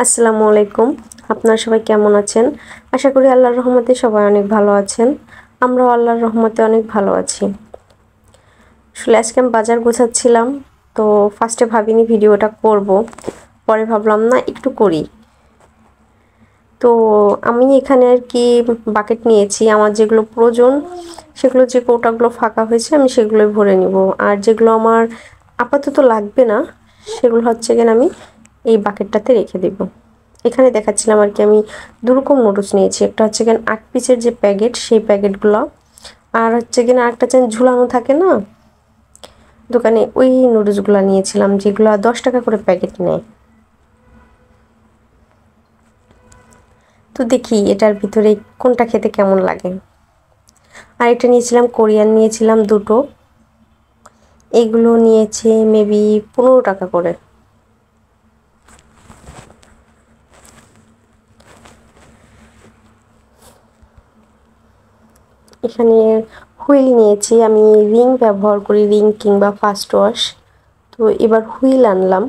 আসসালামু আলাইকুম। আপনারা সবাই কেমন আছেন? আশা করি আল্লাহর রহমতে সবাই অনেক ভালো আছেন। আমরাও আল্লাহর রহমতে অনেক ভালো আছি। আসলে আজকে আমি বাজার গোছাচ্ছিলাম, তো ফার্স্টে ভাবিনি ভিডিওটা করব, পরে ভাবলাম না একটু করি। তো আমি এখানে আর কি বাকেট নিয়েছি, আমার যেগুলো প্রয়োজন সেগুলো, যে কৌটাগুলো ফাঁকা হয়েছে আমি সেগুলোই ভরে নিব, আর যেগুলো আমার আপাতত লাগবে না সেগুলো হচ্ছে কিনা আমি এই বাকেটটাতে রেখে দেব। এখানে দেখাচ্ছিলাম আর কি আমি দুরকম নুডলস নিয়েছি, একটা হচ্ছে কিনা 8 পিসের যে প্যাকেট সেই প্যাকেটগুলো, আর হচ্ছে কিনা আরেকটা চেন ঝুলানো থাকে না দোকানে, ওই নুডলসগুলো নিয়েছিলাম যেগুলো 10 টাকা করে প্যাকেট নেয়। তো দেখি এটার ভিতরে কোনটা খেতে কেমন লাগে। আর এটা নিয়েছিলাম কোরিয়ান, নিয়েছিলাম দুটো, এগুলো নিয়েছে মেবি 15 টাকা করে। এখানে হুইল নিয়েছি, আমি রিং ব্যবহার করি, রিং কিংবা ফার্স্ট ওয়াশ, তো এবার হুইল আনলাম।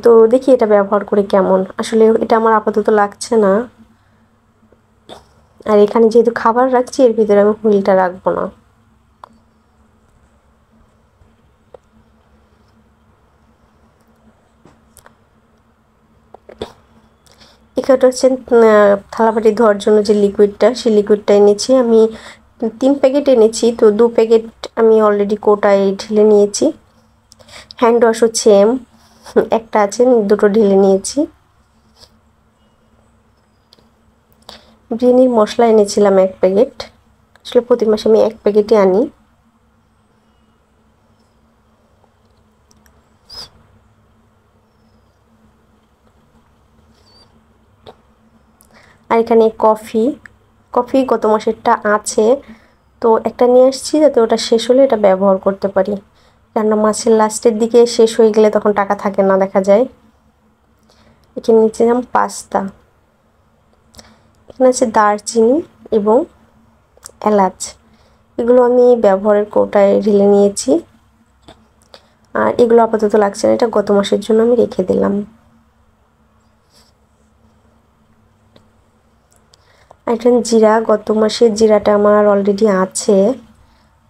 তো দেখি এটা ব্যবহার করে কেমন, আসলে এটা আমার আপাতত লাগছে না। আর এখানে যেহেতু খাবার রাখছি এর ভিতরে আমি হুইলটা রাখবো না। এখানে হচ্ছে থালাবাটি ধোয়ার জন্য যে লিকুইডটা, সেই লিকুইডটা এনেছি আমি 3 প্যাকেট এনেছি, তো 2 প্যাকেট আমি অলরেডি কোটায় ঢেলে নিয়েছি। হ্যান্ড ওয়াশও সেম একটা আছে, দুটো ঢেলে নিয়েছি। বিরিয়ানির মশলা এনেছিলাম 1 প্যাকেট, আসলে প্রতি মাসে আমি 1 প্যাকেটই আনি। আর এখানে কফি গত মাসেরটা আছে, তো একটা নিয়ে আসছি যাতে ওটা শেষ হলে এটা ব্যবহার করতে পারি, কেননা মাসের লাস্টের দিকে শেষ হয়ে গেলে তখন টাকা থাকে না দেখা যায়। এখানে নিয়েছিলাম পাস্তা, এখানে আছে দারচিনি এবং এলাচ, এগুলো আমি ব্যবহারের কৌটায় ঢেলে নিয়েছি। আর এগুলো আপাতত লাগছে না, এটা গত মাসের জন্য আমি রেখে দিলাম। এখানে জিরা, গত মাসের জিরাটা আমার অলরেডি আছে,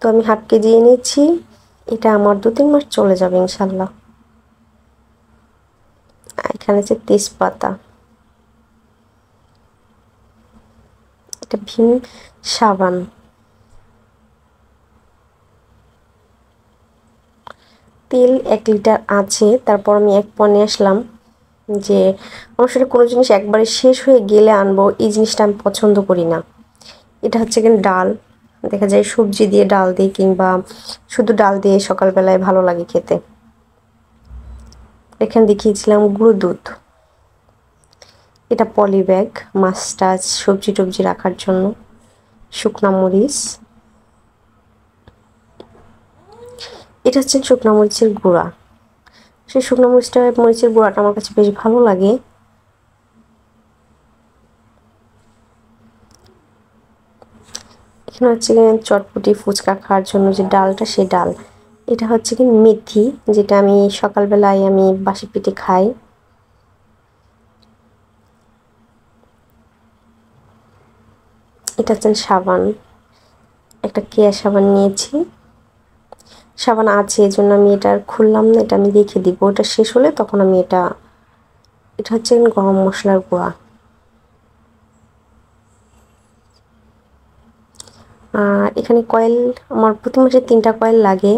তো আমি হাফ কেজি এনেছি, এটা আমার 2-3 মাস চলে যাবে ইনশাল্লাহ। এখানে আছে তেজপাতা, এটা ভীম সাবান, তেল 1 লিটার আছে। তারপর আমি 1 পা নিয়ে আসলাম, যে আমার সাথে কোনো জিনিস একবারে শেষ হয়ে গেলে আনবো, এই জিনিসটা আমি পছন্দ করি না। এটা হচ্ছে কিন্তু ডাল, দেখা যায় সবজি দিয়ে ডাল দিয়ে কিংবা শুধু ডাল দিয়ে সকালবেলায় ভালো লাগে খেতে। এখানে দেখিয়েছিলাম গুঁড়ো দুধ, এটা পলি ব্যাগ, মাছ টাছ সবজি টবজি রাখার জন্য। শুকনা মরিচ, এটা হচ্ছে শুকনা মরিচের গুঁড়া, সেই শুকনো মরিচের গুঁড়াটা আমার কাছে বেশ ভালো লাগে। এখানে হচ্ছে চটপটি ফুচকা খাওয়ার জন্য যে ডালটা, সেই ডাল, এটা হচ্ছে কি মেথি, যেটা আমি সকালবেলায় আমি বাসি পেটে খাই। এটা হচ্ছে সাবান, একটা কেয়া সাবান নিয়েছি, সাবান আছে এই জন্য আমি এটা আর খুললাম না, এটা আমি রেখে দিব, ওটা শেষ হলে তখন আমি এটা হচ্ছে গরম মশলার গুঁড়া। আর এখানে কয়েল, আমার প্রতি মাসে 3টা কয়েল লাগে,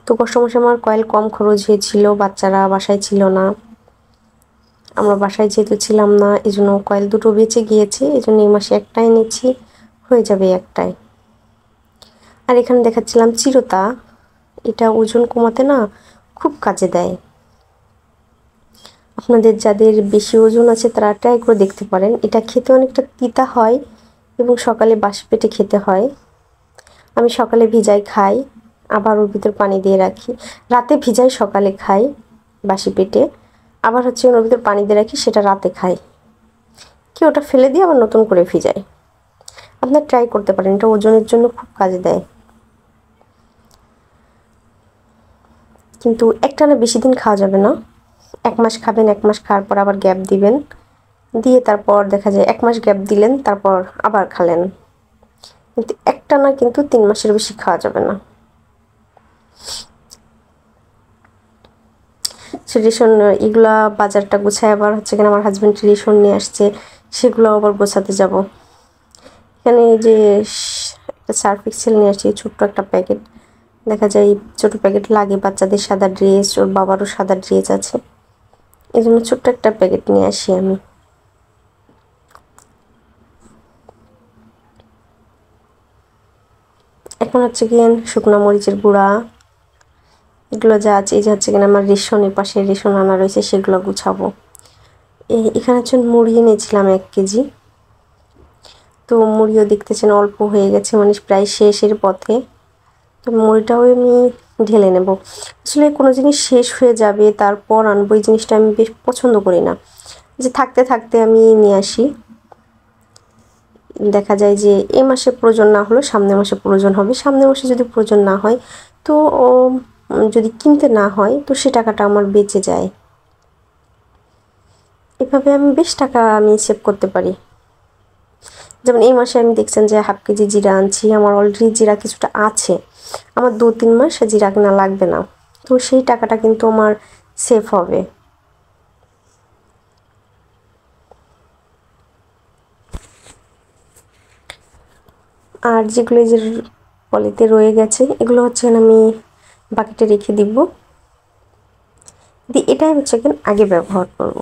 তো গত মাসে আমার কয়েল কম খরচ হয়েছিল, বাচ্চারা বাসায় ছিল না, আমরা বাসায় যেহেতু ছিলাম না এই জন্য কয়েল দুটো বেঁচে গিয়েছে, এই জন্য এই মাসে একটা এনেছি, হয়ে যাবে একটাই। আর এখানে দেখাচ্ছিলাম চিরতা, এটা ওজন কমাতে না খুব কাজে দেয়। আপনাদের যাদের বেশি ওজন আছে তারা ট্রাই করে দেখতে পারেন, এটা খেতে অনেকটা তিতা হয় এবং সকালে বাসি পেটে খেতে হয়। আমি সকালে ভিজাই খাই, আবার ওর ভিতর পানি দিয়ে রাখি, রাতে ভিজাই সকালে খাই বাসি পেটে, আবার হচ্ছে ওর ভিতর পানি দিয়ে রাখি, সেটা রাতে খাই, কি ওটা ফেলে দিয়ে আবার নতুন করে ভিজাই। আপনার ট্রাই করতে পারেন, এটা ওজনের জন্য খুব কাজে দেয়, কিন্তু একটানা বেশি দিন খাওয়া যাবে না, 1 মাস খাবেন, 1 মাস খাওয়ার পর আবার গ্যাপ দিবেন, দিয়ে তারপর দেখা যায় 1 মাস গ্যাপ দিলেন, তারপর আবার খালেন। কিন্তু একটানা কিন্তু 3 মাসের বেশি খাওয়া যাবে না। রেশন এগুলা বাজারটা গুছায় আবার হচ্ছে কিনা আমার হাজব্যান্ড রেশন নিয়ে আসছে, সেগুলো আবার গোছাতে যাব। এখানে যে একটা সার্ফ এক্সেল নিয়ে আসছি, ছোট্ট একটা প্যাকেট, দেখা যায় ছোট প্যাকেট লাগে বাচ্চাদের সাদা ড্রেস, ওর বাবারও সাদা ড্রেস আছে, এই জন্য ছোট্ট একটা প্যাকেট নিয়ে আসি আমি। এখন হচ্ছে গিয়ে শুকনো মরিচের গুঁড়া, এগুলো যা আছে, এই যে হচ্ছে কিনা আমার রেশনের পাশে রেশন আনা রয়েছে, সেগুলো গুছাবো। এখানে হচ্ছে মুড়ি এনেছিলাম 1 কেজি, তো মুড়িও দেখতেছেন অল্প হয়ে গেছে, মানে প্রায় শেষের পথে। তো মুড়িটাও আমি ঢেলে নেব। আসলে কোনো জিনিস শেষ হয়ে যাবে তারপর আনবো, এই জিনিসটা আমি বেশ পছন্দ করি না, যে থাকতে থাকতে আমি নিয়ে আসি। দেখা যায় যে এই মাসে প্রয়োজন না হলেও সামনের মাসে প্রয়োজন হবে, সামনের মাসে যদি প্রয়োজন না হয় তো যদি কিনতে না হয় তো সে টাকাটা আমার বেঁচে যায়। এভাবে আমি বেশ টাকা আমি সেভ করতে পারি। যেমন এই মাসে আমি দেখছেন যে 1/2 কেজি জিরা আনছি, আমার অলরেডি জিরা কিছুটা আছে, আমার 2-3 মাস জিরা কেনা লাগবে না, তো সেই টাকাটা কিন্তু আমার সেভ হবে। আর যেগুলো যে পলিতে রয়ে গেছে এগুলো হচ্ছে আমি বাকেটে রেখে দিব, দিয়ে এটাই হচ্ছে আগে ব্যবহার করব।